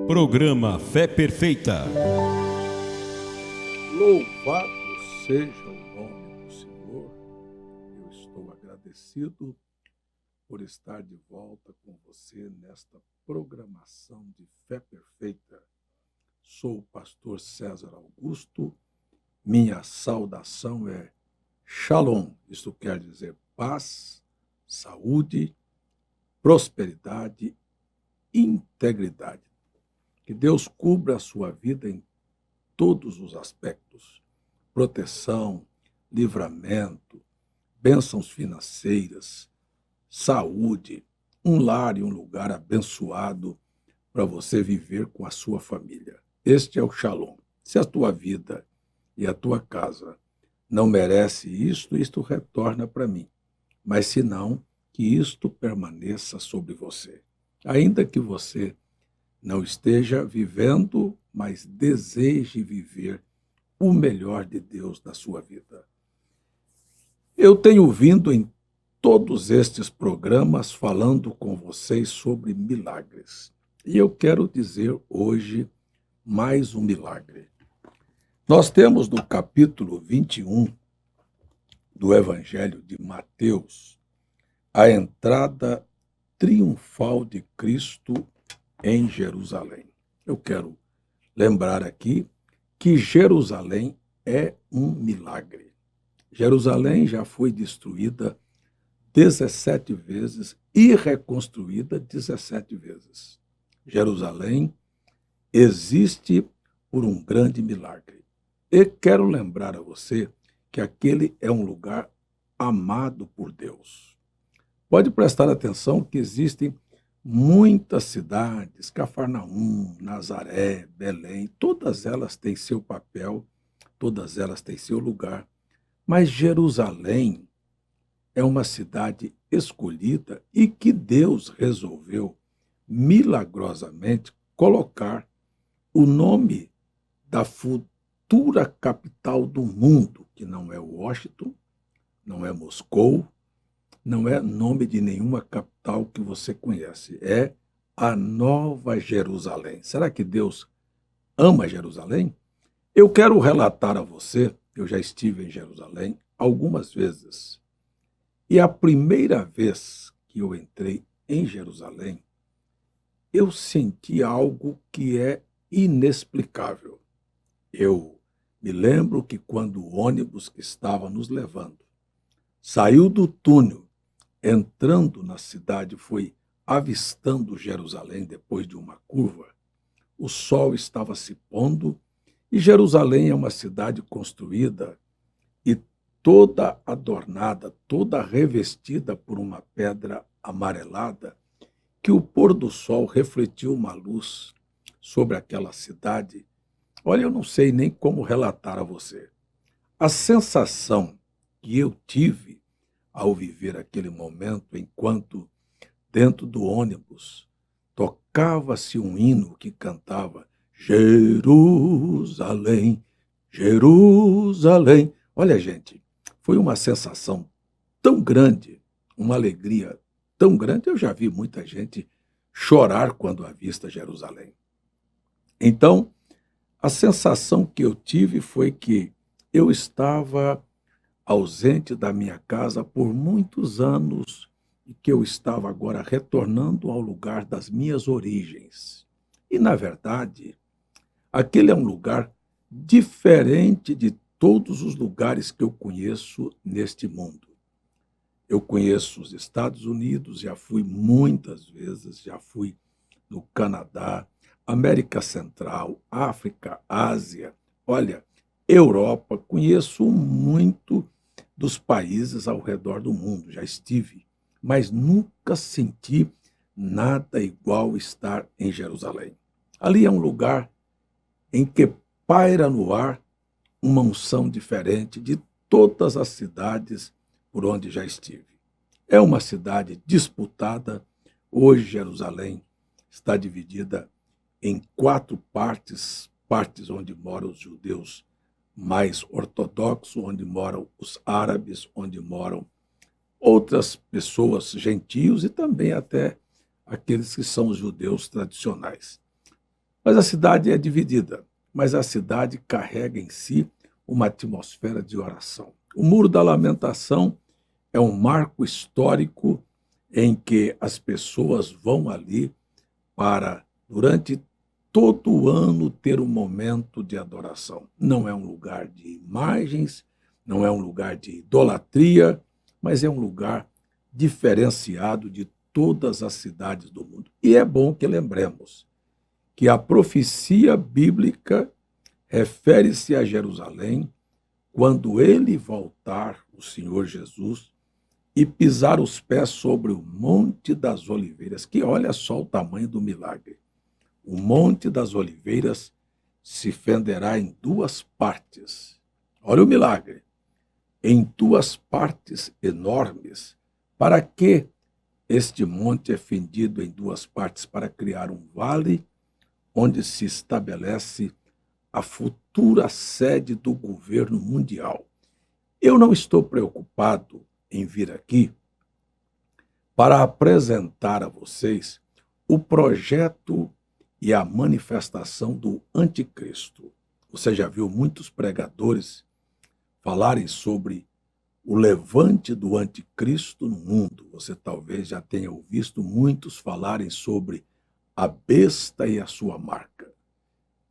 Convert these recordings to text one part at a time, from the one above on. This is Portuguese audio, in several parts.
Programa Fé Perfeita. Louvado seja o nome do Senhor. Eu estou agradecido por estar de volta com você nesta programação de Fé Perfeita. Sou o pastor César Augusto. Minha saudação é Shalom. Isso quer dizer paz, saúde, prosperidade, integridade. Que Deus cubra a sua vida em todos os aspectos: proteção, livramento, bênçãos financeiras, saúde, um lar e um lugar abençoado para você viver com a sua família. Este é o Shalom. Se a tua vida e a tua casa não merece isto retorna para mim. Mas se não, que isto permaneça sobre você. Ainda que você não esteja vivendo, mas deseje viver o melhor de Deus na sua vida. Eu tenho vindo em todos estes programas falando com vocês sobre milagres. E eu quero dizer hoje mais um milagre. Nós temos no capítulo 21 do Evangelho de Mateus a entrada triunfal de Cristo em Jerusalém. Eu quero lembrar aqui que Jerusalém é um milagre. Jerusalém já foi destruída 17 vezes e reconstruída 17 vezes. Jerusalém existe por um grande milagre. E quero lembrar a você que aquele é um lugar amado por Deus. Pode prestar atenção que existem muitas cidades, Cafarnaum, Nazaré, Belém, todas elas têm seu papel, todas elas têm seu lugar, mas Jerusalém é uma cidade escolhida e que Deus resolveu milagrosamente colocar o nome da futura capital do mundo, que não é Washington, não é Moscou, não é nome de nenhuma capital que você conhece, é a Nova Jerusalém. Será que Deus ama Jerusalém? Eu quero relatar a você, eu já estive em Jerusalém algumas vezes, e a primeira vez que eu entrei em Jerusalém, eu senti algo que é inexplicável. Eu me lembro que quando o ônibus que estava nos levando saiu do túnel, entrando na cidade, foi avistando Jerusalém depois de uma curva, o sol estava se pondo e Jerusalém é uma cidade construída e toda adornada, toda revestida por uma pedra amarelada, que o pôr do sol refletiu uma luz sobre aquela cidade. Olha, eu não sei nem como relatar a você. A sensação que eu tive ao viver aquele momento, enquanto dentro do ônibus tocava-se um hino que cantava Jerusalém, Jerusalém. Olha, gente, foi uma sensação tão grande, uma alegria tão grande. Eu já vi muita gente chorar quando avista Jerusalém. Então, a sensação que eu tive foi que eu estava ausente da minha casa por muitos anos e que eu estava agora retornando ao lugar das minhas origens. E, na verdade, aquele é um lugar diferente de todos os lugares que eu conheço neste mundo. Eu conheço os Estados Unidos, já fui muitas vezes, já fui no Canadá, América Central, África, Ásia, olha, Europa, conheço muito dos países ao redor do mundo, já estive, mas nunca senti nada igual estar em Jerusalém. Ali é um lugar em que paira no ar uma unção diferente de todas as cidades por onde já estive. É uma cidade disputada. Hoje Jerusalém está dividida em 4 partes, partes onde moram os judeus mais ortodoxos, onde moram os árabes, onde moram outras pessoas, gentios e também até aqueles que são os judeus tradicionais. Mas a cidade é dividida, mas a cidade carrega em si uma atmosfera de oração. O Muro da Lamentação é um marco histórico em que as pessoas vão ali para, durante todo o ano, ter um momento de adoração. Não é um lugar de imagens, não é um lugar de idolatria, mas é um lugar diferenciado de todas as cidades do mundo. E é bom que lembremos que a profecia bíblica refere-se a Jerusalém quando ele voltar, o Senhor Jesus, e pisar os pés sobre o Monte das Oliveiras, que olha só o tamanho do milagre. O Monte das Oliveiras se fenderá em duas partes. Olha o milagre. Em duas partes enormes. Para que este monte é fendido em duas partes? Para criar um vale onde se estabelece a futura sede do governo mundial. Eu não estou preocupado em vir aqui para apresentar a vocês o projeto e a manifestação do anticristo. Você já viu muitos pregadores falarem sobre o levante do anticristo no mundo. Você talvez já tenha ouvido muitos falarem sobre a besta e a sua marca.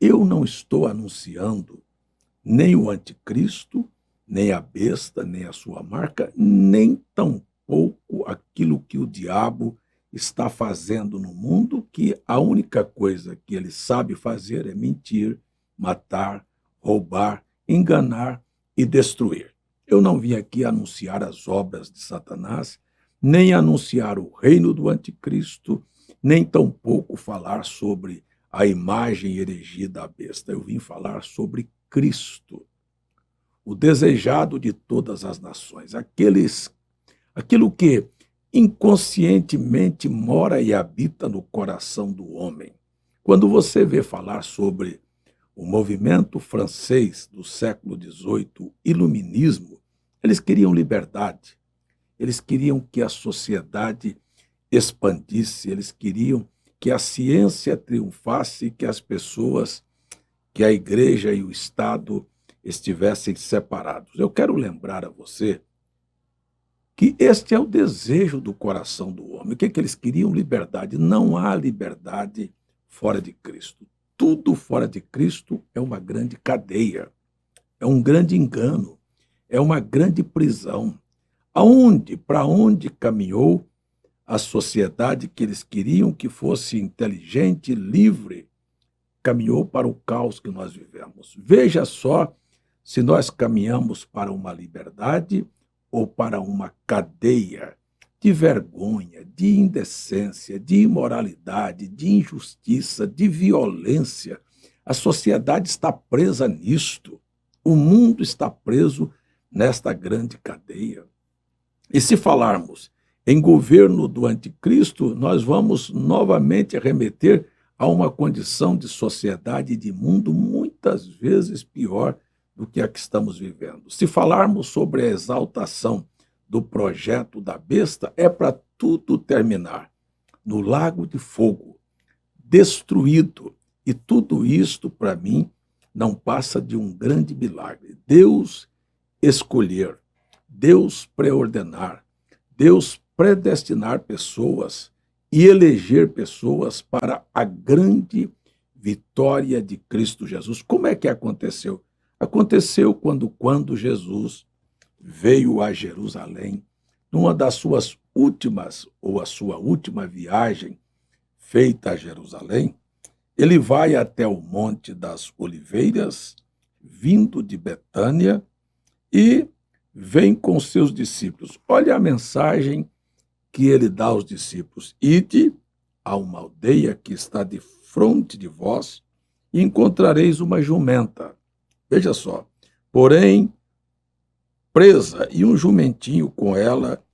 Eu não estou anunciando nem o anticristo, nem a besta, nem a sua marca, nem tampouco aquilo que o diabo está fazendo no mundo, que a única coisa que ele sabe fazer é mentir, matar, roubar, enganar e destruir. Eu não vim aqui anunciar as obras de Satanás, nem anunciar o reino do anticristo, nem tampouco falar sobre a imagem erigida da besta. Eu vim falar sobre Cristo, o desejado de todas as nações, aquilo que inconscientemente mora e habita no coração do homem. Quando você vê falar sobre o movimento francês do século XVIII, o iluminismo, eles queriam liberdade, eles queriam que a sociedade expandisse, eles queriam que a ciência triunfasse, que as pessoas, que a igreja e o Estado estivessem separados. Eu quero lembrar a você que este é o desejo do coração do homem. O que eles queriam? Liberdade. Não há liberdade fora de Cristo. Tudo fora de Cristo é uma grande cadeia, é um grande engano, é uma grande prisão. Para onde caminhou a sociedade que eles queriam que fosse inteligente, livre, caminhou para o caos que nós vivemos. Veja só se nós caminhamos para uma liberdade ou para uma cadeia de vergonha, de indecência, de imoralidade, de injustiça, de violência. A sociedade está presa nisto. O mundo está preso nesta grande cadeia. E se falarmos em governo do anticristo, nós vamos novamente remeter a uma condição de sociedade e de mundo muitas vezes pior do que a que estamos vivendo. Se falarmos sobre a exaltação do projeto da besta, é para tudo terminar no lago de fogo, destruído. E tudo isto, para mim, não passa de um grande milagre. Deus escolher, Deus preordenar, Deus predestinar pessoas e eleger pessoas para a grande vitória de Cristo Jesus. Como é que aconteceu? Aconteceu quando Jesus veio a Jerusalém, numa das suas últimas, ou a sua última viagem feita a Jerusalém, ele vai até o Monte das Oliveiras, vindo de Betânia, e vem com seus discípulos. Olha a mensagem que ele dá aos discípulos: ide a uma aldeia que está de fronte de vós e encontrareis uma jumenta. Veja só, porém, presa, e um jumentinho com ela,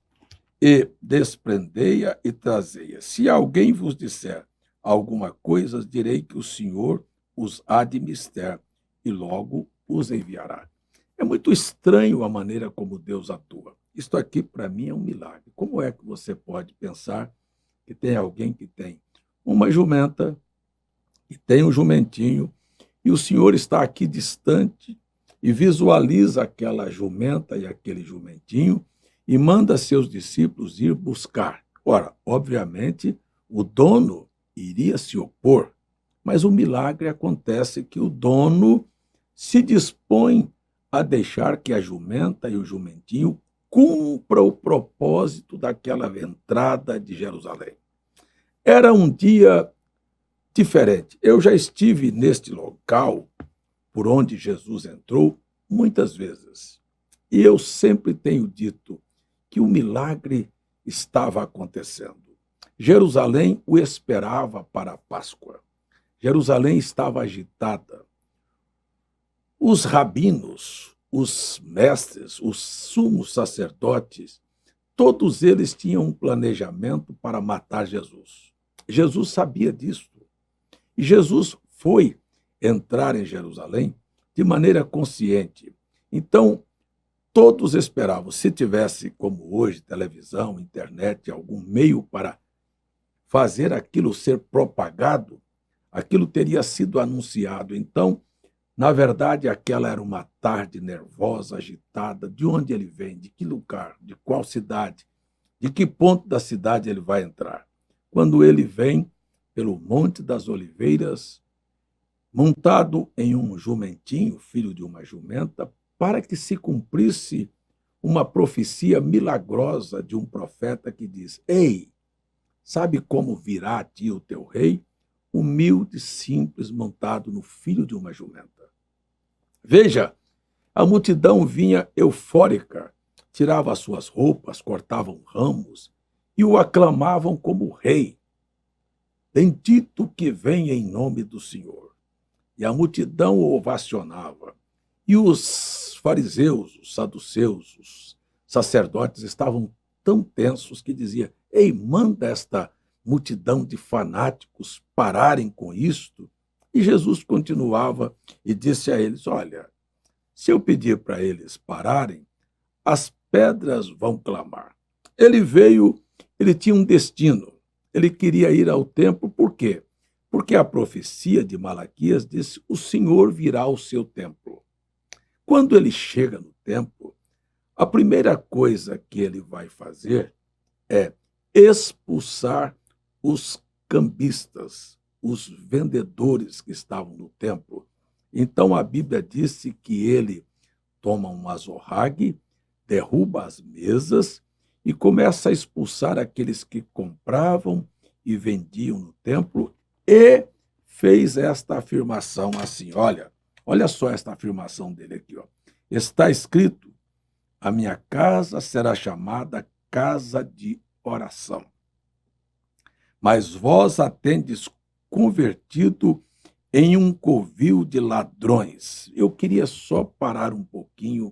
e desprendei-a e trazei-a. Se alguém vos disser alguma coisa, direi que o Senhor os há de mister, e logo os enviará. É muito estranho a maneira como Deus atua. Isto aqui, para mim, é um milagre. Como é que você pode pensar que tem alguém que tem uma jumenta, e tem um jumentinho, e o Senhor está aqui distante e visualiza aquela jumenta e aquele jumentinho e manda seus discípulos ir buscar. Ora, obviamente, o dono iria se opor, mas o milagre acontece que o dono se dispõe a deixar que a jumenta e o jumentinho cumpra o propósito daquela entrada de Jerusalém. Era um dia diferente. Eu já estive neste local por onde Jesus entrou muitas vezes. E eu sempre tenho dito que o milagre estava acontecendo. Jerusalém o esperava para a Páscoa. Jerusalém estava agitada. Os rabinos, os mestres, os sumos sacerdotes, todos eles tinham um planejamento para matar Jesus. Jesus sabia disso. E Jesus foi entrar em Jerusalém de maneira consciente. Então, todos esperavam, se tivesse, como hoje, televisão, internet, algum meio para fazer aquilo ser propagado, aquilo teria sido anunciado. Então, na verdade, aquela era uma tarde nervosa, agitada. De onde ele vem? De que lugar? De qual cidade? De que ponto da cidade ele vai entrar? Quando ele vem pelo Monte das Oliveiras, montado em um jumentinho, filho de uma jumenta, para que se cumprisse uma profecia milagrosa de um profeta que diz: Ei, sabe como virá a ti o teu rei? Humilde, simples, montado no filho de uma jumenta. Veja, a multidão vinha eufórica, tirava as suas roupas, cortavam ramos e o aclamavam como rei. Bendito que vem em nome do Senhor. E a multidão o ovacionava. E os fariseus, os saduceus, os sacerdotes estavam tão tensos que dizia: Ei, manda esta multidão de fanáticos pararem com isto. E Jesus continuava e disse a eles: Olha, se eu pedir para eles pararem, as pedras vão clamar. Ele veio, ele tinha um destino. Ele queria ir ao templo, por quê? Porque a profecia de Malaquias disse: o Senhor virá ao seu templo. Quando ele chega no templo, a primeira coisa que ele vai fazer é expulsar os cambistas, os vendedores que estavam no templo. Então a Bíblia disse que ele toma um azorrague, derruba as mesas e começa a expulsar aqueles que compravam e vendiam no templo, e fez esta afirmação assim, olha só esta afirmação dele aqui, ó. Está escrito: a minha casa será chamada casa de oração, mas vós a tendes convertido em um covil de ladrões. Eu queria só parar um pouquinho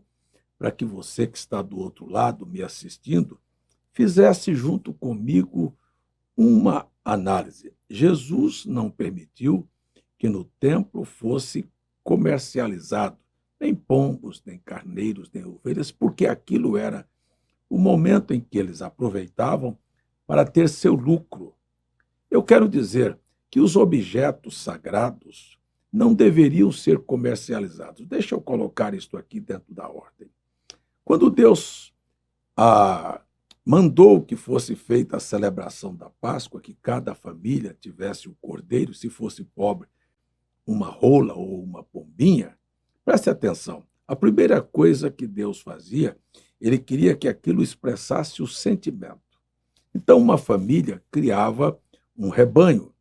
para que você que está do outro lado me assistindo fizesse junto comigo uma análise. Jesus não permitiu que no templo fosse comercializado nem pombos, nem carneiros, nem ovelhas, porque aquilo era o momento em que eles aproveitavam para ter seu lucro. Eu quero dizer que os objetos sagrados não deveriam ser comercializados. Deixa eu colocar isto aqui dentro da ordem. Quando Deus mandou que fosse feita a celebração da Páscoa, que cada família tivesse um cordeiro, se fosse pobre, uma rola ou uma pombinha, preste atenção. A primeira coisa que Deus fazia, ele queria que aquilo expressasse o sentimento. Então, uma família criava um rebanho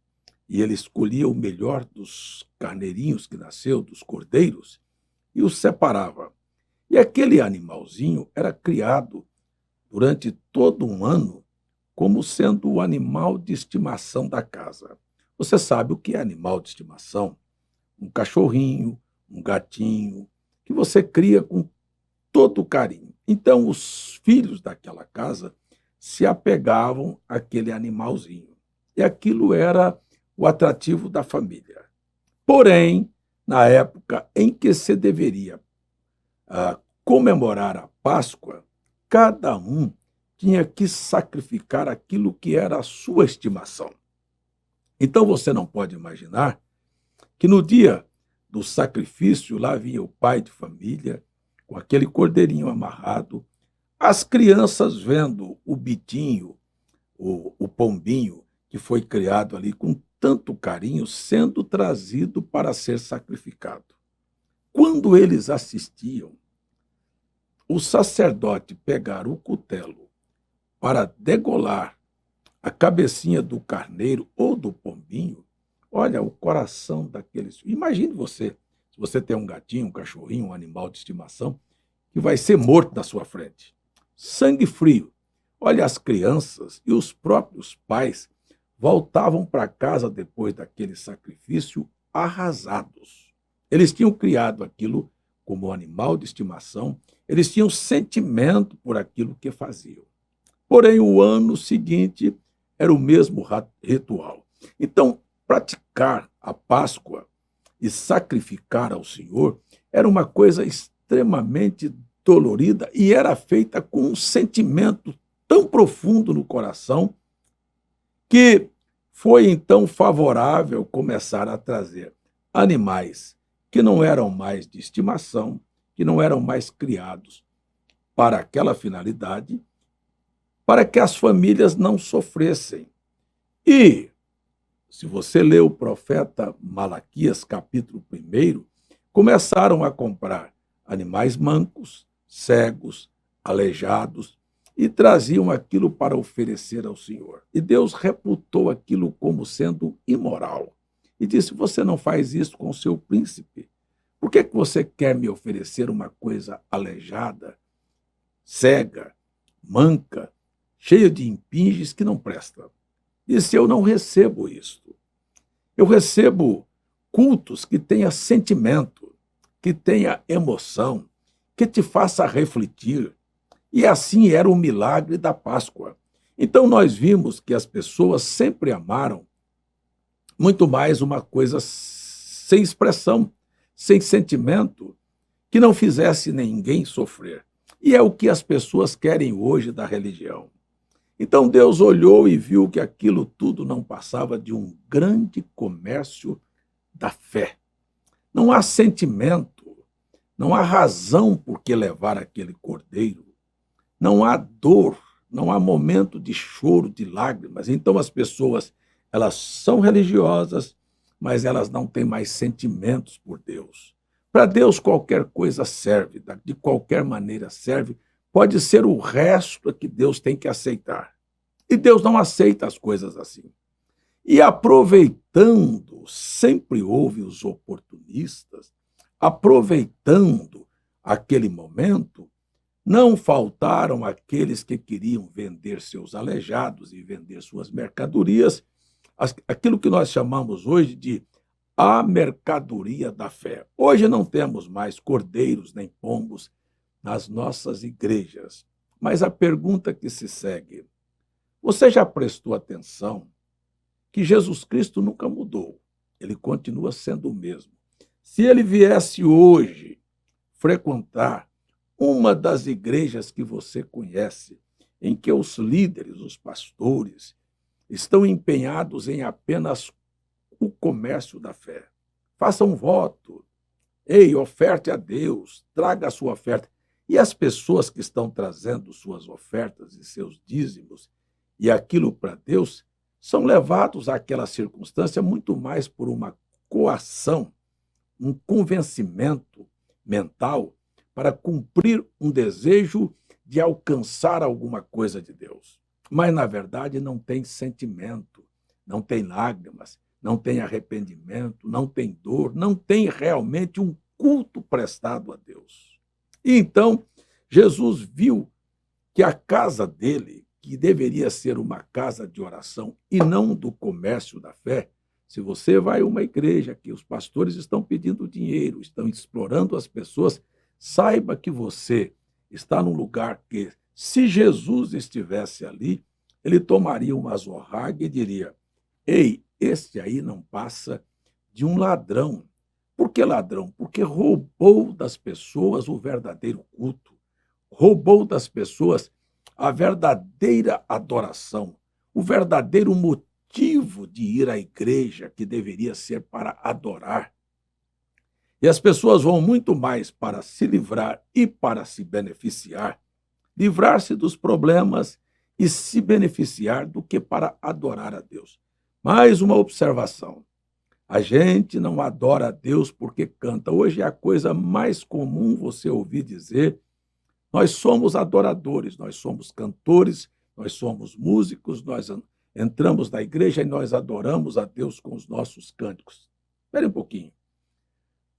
e ele escolhia o melhor dos carneirinhos que nasceu, dos cordeiros, e os separava. E aquele animalzinho era criado durante todo um ano como sendo o animal de estimação da casa. Você sabe o que é animal de estimação? Um cachorrinho, um gatinho, que você cria com todo carinho. Então, os filhos daquela casa se apegavam àquele animalzinho. E aquilo era o atrativo da família. Porém, na época em que se deveria comemorar a Páscoa, cada um tinha que sacrificar aquilo que era a sua estimação. Então, você não pode imaginar que no dia do sacrifício, lá vinha o pai de família, com aquele cordeirinho amarrado, as crianças vendo o bitinho, o pombinho, que foi criado ali com tanto carinho, sendo trazido para ser sacrificado. Quando eles assistiam, o sacerdote pegar o cutelo para degolar a cabecinha do carneiro ou do pombinho, olha o coração daqueles. Imagine você, se você tem um gatinho, um cachorrinho, um animal de estimação, que vai ser morto na sua frente. Sangue frio. Olha, as crianças e os próprios pais voltavam para casa depois daquele sacrifício arrasados. Eles tinham criado aquilo como animal de estimação, eles tinham sentimento por aquilo que faziam. Porém, o ano seguinte era o mesmo ritual. Então, praticar a Páscoa e sacrificar ao Senhor era uma coisa extremamente dolorida e era feita com um sentimento tão profundo no coração que foi então favorável começar a trazer animais que não eram mais de estimação, que não eram mais criados para aquela finalidade, para que as famílias não sofressem. E, se você lê o profeta Malaquias, capítulo 1, começaram a comprar animais mancos, cegos, aleijados, e traziam aquilo para oferecer ao Senhor. E Deus reputou aquilo como sendo imoral. E disse, você não faz isso com o seu príncipe. Por que você quer me oferecer uma coisa aleijada, cega, manca, cheia de impinges que não presta? Disse, eu não recebo isto. Eu recebo cultos que tenha sentimento, que tenha emoção, que te faça refletir. E assim era o milagre da Páscoa. Então nós vimos que as pessoas sempre amaram muito mais uma coisa sem expressão, sem sentimento, que não fizesse ninguém sofrer. E é o que as pessoas querem hoje da religião. Então Deus olhou e viu que aquilo tudo não passava de um grande comércio da fé. Não há sentimento, não há razão por que levar aquele cordeiro. Não há dor, não há momento de choro, de lágrimas. Então as pessoas, elas são religiosas, mas elas não têm mais sentimentos por Deus. Para Deus qualquer coisa serve, de qualquer maneira serve, pode ser o resto que Deus tem que aceitar. E Deus não aceita as coisas assim. E aproveitando, sempre houve os oportunistas, aproveitando aquele momento, não faltaram aqueles que queriam vender seus aleijados e vender suas mercadorias, aquilo que nós chamamos hoje de a mercadoria da fé. Hoje não temos mais cordeiros nem pombos nas nossas igrejas, mas a pergunta que se segue, você já prestou atenção que Jesus Cristo nunca mudou, ele continua sendo o mesmo. Se ele viesse hoje frequentar uma das igrejas que você conhece, em que os líderes, os pastores, estão empenhados em apenas o comércio da fé. Faça um voto. Ei, oferte a Deus, traga a sua oferta. E as pessoas que estão trazendo suas ofertas e seus dízimos e aquilo para Deus, são levados àquela circunstância muito mais por uma coação, um convencimento mental para cumprir um desejo de alcançar alguma coisa de Deus. Mas, na verdade, não tem sentimento, não tem lágrimas, não tem arrependimento, não tem dor, não tem realmente um culto prestado a Deus. E então, Jesus viu que a casa dele, que deveria ser uma casa de oração e não do comércio da fé, se você vai a uma igreja que os pastores estão pedindo dinheiro, estão explorando as pessoas, saiba que você está num lugar que, se Jesus estivesse ali, ele tomaria uma azorraga e diria, ei, este aí não passa de um ladrão. Por que ladrão? Porque roubou das pessoas o verdadeiro culto, roubou das pessoas a verdadeira adoração, o verdadeiro motivo motivo de ir à igreja, que deveria ser para adorar. E as pessoas vão muito mais para se livrar e para se beneficiar, livrar-se dos problemas e se beneficiar do que para adorar a Deus. Mais uma observação. A gente não adora a Deus porque canta. Hoje é a coisa mais comum você ouvir dizer: nós somos adoradores, nós somos cantores, nós somos músicos, nós entramos na igreja e nós adoramos a Deus com os nossos cânticos. Espere um pouquinho.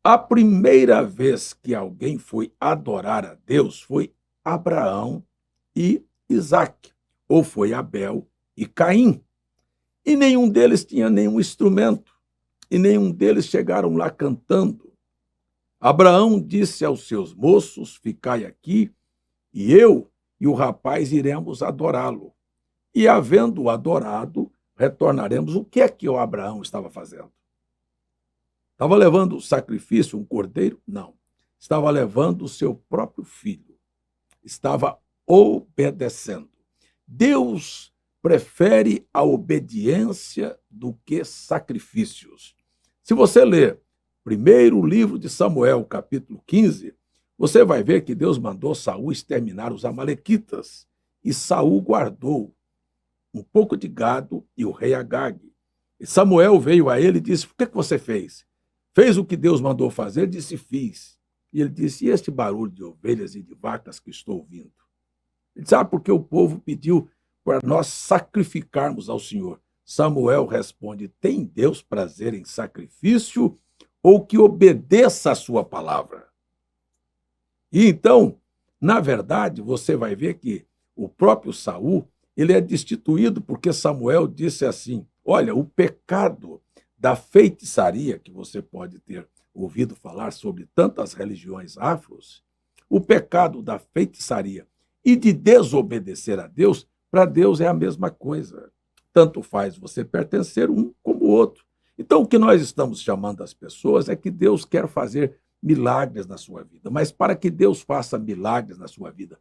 A primeira vez que alguém foi adorar a Deus foi Abraão e Isaque, ou foi Abel e Caim. E nenhum deles tinha nenhum instrumento, e nenhum deles chegaram lá cantando. Abraão disse aos seus moços: ficai aqui, e eu e o rapaz iremos adorá-lo. E, havendo-o adorado, retornaremos. O que é que o Abraão estava fazendo? Estava levando o sacrifício, um cordeiro? Não. Estava levando o seu próprio filho. Estava obedecendo. Deus prefere a obediência do que sacrifícios. Se você ler primeiro livro de Samuel, capítulo 15, você vai ver que Deus mandou Saul exterminar os amalequitas. E Saul guardou um pouco de gado e o rei Agag. E Samuel veio a ele e disse: por que você fez? Fez o que Deus mandou fazer? Disse: fiz. E ele disse: e este barulho de ovelhas e de vacas que estou ouvindo? Ele disse: porque o povo pediu para nós sacrificarmos ao Senhor. Samuel responde: tem Deus prazer em sacrifício ou que obedeça a sua palavra? E então, na verdade, você vai ver que o próprio Saul, ele é destituído porque Samuel disse assim: olha, o pecado da feitiçaria, que você pode ter ouvido falar sobre tantas religiões afros, o pecado da feitiçaria e de desobedecer a Deus, para Deus é a mesma coisa. Tanto faz você pertencer um como o outro. Então, o que nós estamos chamando as pessoas é que Deus quer fazer milagres na sua vida. Mas para que Deus faça milagres na sua vida,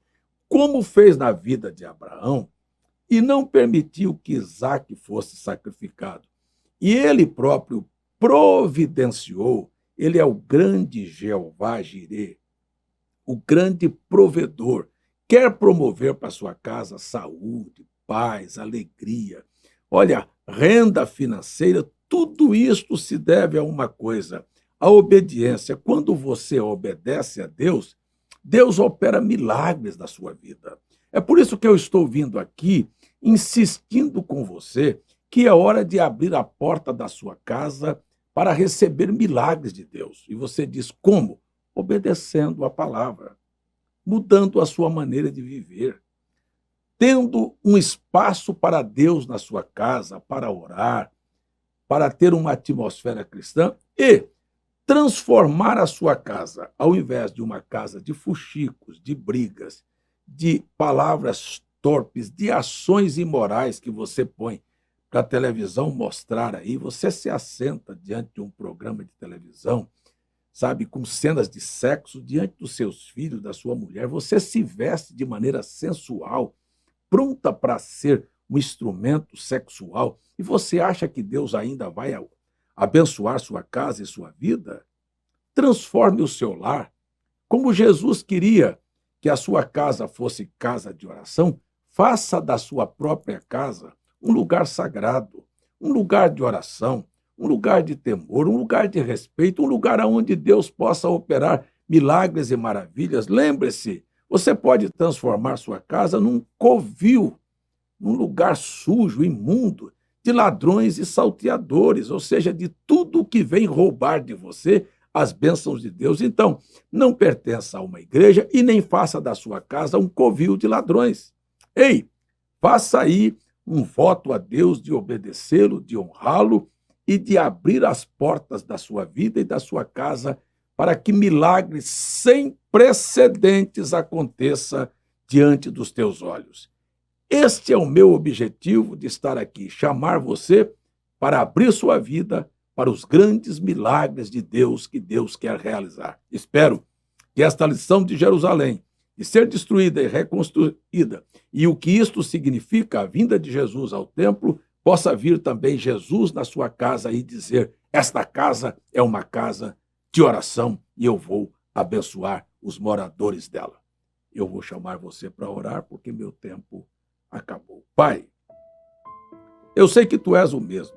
como fez na vida de Abraão, e não permitiu que Isaque fosse sacrificado, e ele próprio providenciou, ele é o grande Jeová Jirê, o grande provedor, quer promover para sua casa saúde, paz, alegria, olha, renda financeira, tudo isto se deve a uma coisa: a obediência. Quando você obedece a Deus, Deus opera milagres na sua vida. É por isso que eu estou vindo aqui insistindo com você que é hora de abrir a porta da sua casa para receber milagres de Deus. E você diz: como? Obedecendo a palavra, mudando a sua maneira de viver, tendo um espaço para Deus na sua casa, para orar, para ter uma atmosfera cristã e transformar a sua casa, ao invés de uma casa de fuxicos, de brigas, de palavras torpes, de ações imorais que você põe para a televisão mostrar aí. Você se assenta diante de um programa de televisão, sabe, com cenas de sexo diante dos seus filhos, da sua mulher. Você se veste de maneira sensual, pronta para ser um instrumento sexual, e você acha que Deus ainda vai abençoar sua casa e sua vida? Transforme o seu lar. Como Jesus queria que a sua casa fosse casa de oração, faça da sua própria casa um lugar sagrado, um lugar de oração, um lugar de temor, um lugar de respeito, um lugar onde Deus possa operar milagres e maravilhas. Lembre-se, você pode transformar sua casa num covil, num lugar sujo, imundo, de ladrões e salteadores, ou seja, de tudo que vem roubar de você as bênçãos de Deus. Então, não pertença a uma igreja e nem faça da sua casa um covil de ladrões. Ei, faça aí um voto a Deus de obedecê-lo, de honrá-lo e de abrir as portas da sua vida e da sua casa para que milagres sem precedentes aconteça diante dos teus olhos. Este é o meu objetivo de estar aqui, chamar você para abrir sua vida para os grandes milagres de Deus que Deus quer realizar. Espero que esta lição de Jerusalém, de ser destruída e reconstruída, e o que isto significa, a vinda de Jesus ao templo, possa vir também Jesus na sua casa e dizer: esta casa é uma casa de oração e eu vou abençoar os moradores dela. Eu vou chamar você para orar porque meu tempo acabou. Pai, eu sei que tu és o mesmo.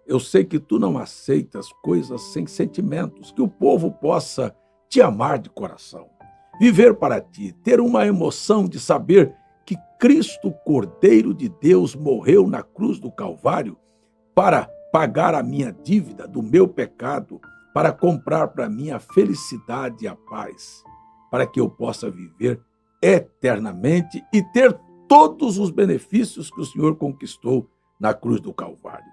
Eu sei que tu não aceitas coisas sem sentimentos, que o povo possa te amar de coração, viver para ti, ter uma emoção de saber que Cristo, Cordeiro de Deus, morreu na cruz do Calvário para pagar a minha dívida do meu pecado, para comprar para mim a felicidade e a paz, para que eu possa viver eternamente e ter todos os benefícios que o Senhor conquistou na cruz do Calvário.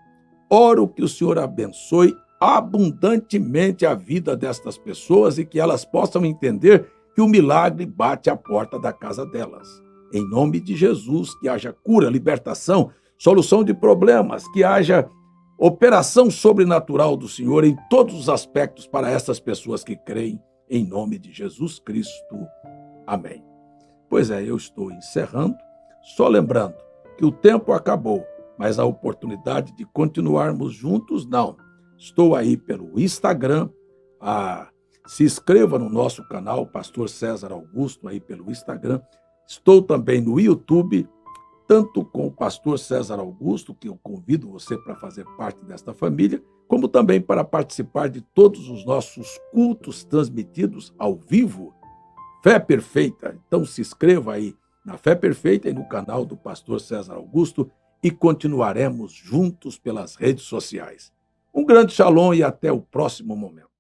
Oro que o Senhor abençoe abundantemente a vida destas pessoas e que elas possam entender que o milagre bate à porta da casa delas. Em nome de Jesus, que haja cura, libertação, solução de problemas, que haja operação sobrenatural do Senhor em todos os aspectos para essas pessoas que creem, em nome de Jesus Cristo. Amém. Pois é, eu estou encerrando, só lembrando que o tempo acabou, mas a oportunidade de continuarmos juntos, não. Estou aí pelo Instagram, se inscreva no nosso canal, Pastor César Augusto, aí pelo Instagram. Estou também no YouTube, tanto com o Pastor César Augusto, que eu convido você para fazer parte desta família, como também para participar de todos os nossos cultos transmitidos ao vivo. Fé Perfeita. Então se inscreva aí na Fé Perfeita e no canal do Pastor César Augusto e continuaremos juntos pelas redes sociais. Um grande shalom e até o próximo momento.